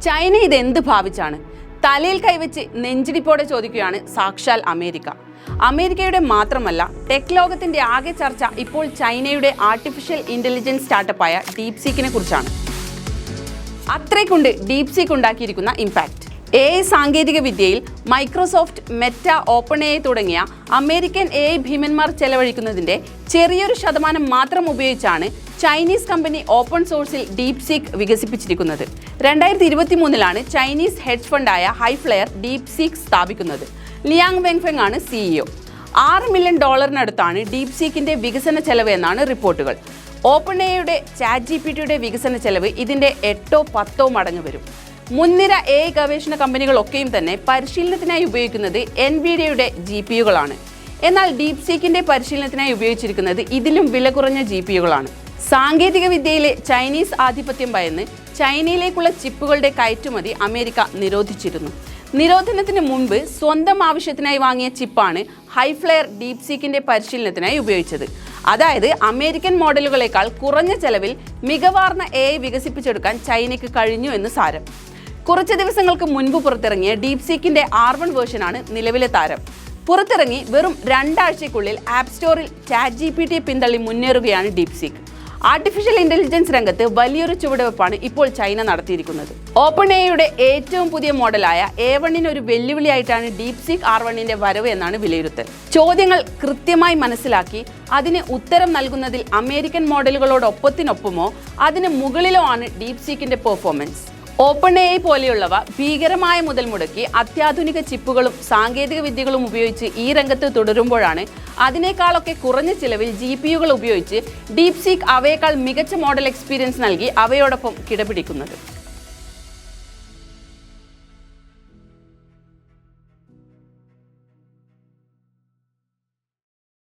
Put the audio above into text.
China ഇതെന്ത് ഭാവിച്ചാണ്? തലയിൽ കൈവച്ച് നെഞ്ചിടിപ്പോടെ ചോദിക്കുകയാണ് സാക്ഷാൽ അമേരിക്ക. അമേരിക്കയുടെ മാത്രമല്ല ടെക് ലോകത്തിന്റെ ആകെ ചർച്ച ഇപ്പോൾ ചൈനയുടെ ആർട്ടിഫിഷ്യൽ ഇന്റലിജൻസ് സ്റ്റാർട്ടപ്പായ ഡീപ്സീക്കിനെ കുറിച്ചാണ്. അത്രയ്ക്കുണ്ട് ഡീപ്സീക്ക് ഉണ്ടാക്കിയിരിക്കുന്ന ഇമ്പാക്റ്റ്. AI സാങ്കേതിക വിദ്യയിൽ മൈക്രോസോഫ്റ്റ്, മെറ്റ, ഓപ്പൺ AI തുടങ്ങിയ അമേരിക്കൻ AI ഭീമന്മാർ ചെലവഴിക്കുന്നതിന്റെ ചെറിയൊരു ശതമാനം മാത്രം ഉപയോഗിച്ചാണ് ചൈനീസ് കമ്പനി ഓപ്പൺ സോഴ്സിൽ ഡീപ്സീക്ക് വികസിപ്പിച്ചിരിക്കുന്നത്. 2023 ചൈനീസ് ഹെഡ്ജ് ഫണ്ടായ ഹൈഫ്ലെയർ ഡീപ്സീക്ക് സ്ഥാപിക്കുന്നത്. ലിയാങ് വെങ്ഫെങ് ആണ് CEO. $6 മില്യൺ ഡീപ്സീക്കിന്റെ വികസന ചെലവ് എന്നാണ് റിപ്പോർട്ടുകൾ. ഓപ്പൺ AIയുടെ ChatGPTയുടെ വികസന ചെലവ് ഇതിന്റെ 8-10 മടങ്ങ് വരും. മുൻനിര AI ഗവേഷണ കമ്പനികളൊക്കെയും തന്നെ പരിശീലനത്തിനായി ഉപയോഗിക്കുന്നത് NVIDIAയുടെ GPUകളാണ്. എന്നാൽ ഡീപ്സീക്കിന്റെ പരിശീലനത്തിനായി ഉപയോഗിച്ചിരിക്കുന്നത് ഇതിലും വില കുറഞ്ഞ GPUകളാണ്. സാങ്കേതിക വിദ്യയിലെ ചൈനീസ് ആധിപത്യം ഭയന്ന് ചൈനയിലേക്കുള്ള ചിപ്പുകളുടെ കയറ്റുമതി അമേരിക്ക നിരോധിച്ചിരുന്നു. നിരോധനത്തിന് മുൻപ് സ്വന്തം ആവശ്യത്തിനായി വാങ്ങിയ ചിപ്പാണ് ഹൈഫ്ലെയർ ഡീപ്സീക്കിന്റെ പരിശീലനത്തിനായി ഉപയോഗിച്ചത്. അതായത് അമേരിക്കൻ മോഡലുകളേക്കാൾ കുറഞ്ഞ ചെലവിൽ മികവാർന്ന AI വികസിപ്പിച്ചെടുക്കാൻ ചൈനയ്ക്ക് കഴിഞ്ഞു എന്ന് സാരം. കുറച്ച് ദിവസങ്ങൾക്ക് മുൻപ് പുറത്തിറങ്ങിയ ഡീപ്സീക്കിന്റെ R1 വേർഷനാണ് നിലവിലെ താരം. പുറത്തിറങ്ങി വെറും 2 ആഴ്ചയ്ക്കുള്ളിൽ ആപ്പ് സ്റ്റോറിൽ ChatGPTയെ പിന്തള്ളി മുന്നേറുകയാണ് ഡീപ്സീക്ക്. ആർട്ടിഫിഷ്യൽ ഇന്റലിജൻസ് രംഗത്ത് വലിയൊരു ചുവടുവെപ്പാണ് ഇപ്പോൾ ചൈന നടത്തിയിരിക്കുന്നത്. ഓപ്പൺ AIയുടെ ഏറ്റവും പുതിയ മോഡലായ A1 ഒരു വെല്ലുവിളിയായിട്ടാണ് ഡീപ്സീക്ക് R1ന്റെ വരവ് എന്നാണ് വിലയിരുത്തൽ. ചോദ്യങ്ങൾ കൃത്യമായി മനസ്സിലാക്കി അതിന് ഉത്തരം നൽകുന്നതിൽ അമേരിക്കൻ മോഡലുകളോടൊപ്പത്തിനൊപ്പമോ അതിന് മുകളിലോ ആണ് ഡീപ്സീക്കിന്റെ പെർഫോമൻസ്. ഓപ്പൺ AI പോലെയുള്ളവ ഭീകരമായ മുതൽ മുടക്കി അത്യാധുനിക ചിപ്പുകളും സാങ്കേതിക വിദ്യകളും ഉപയോഗിച്ച് ഈ രംഗത്ത് തുടരുമ്പോഴാണ് അതിനേക്കാളൊക്കെ കുറഞ്ഞ ചിലവിൽ GPUകൾ ഉപയോഗിച്ച് ഡീപ്സീക്ക് അവയേക്കാൾ മികച്ച മോഡൽ എക്സ്പീരിയൻസ് നൽകി അവയോടൊപ്പം കിടപിടിക്കുന്നത്.